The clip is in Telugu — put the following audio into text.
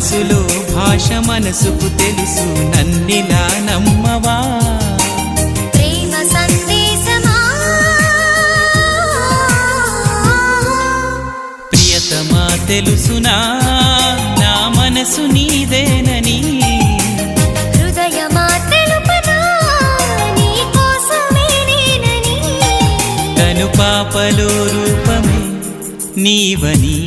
మనసులో భాష మనసుకు తెలుసు నన్నిలా నమ్మవా ప్రేమ సందేశమా ప్రియతమా తెలుసునా నా మనసు నీదేనని హృదయమా తెలుపనా నీ కోసమే నేనని కను పాపలో రూపమే నీవని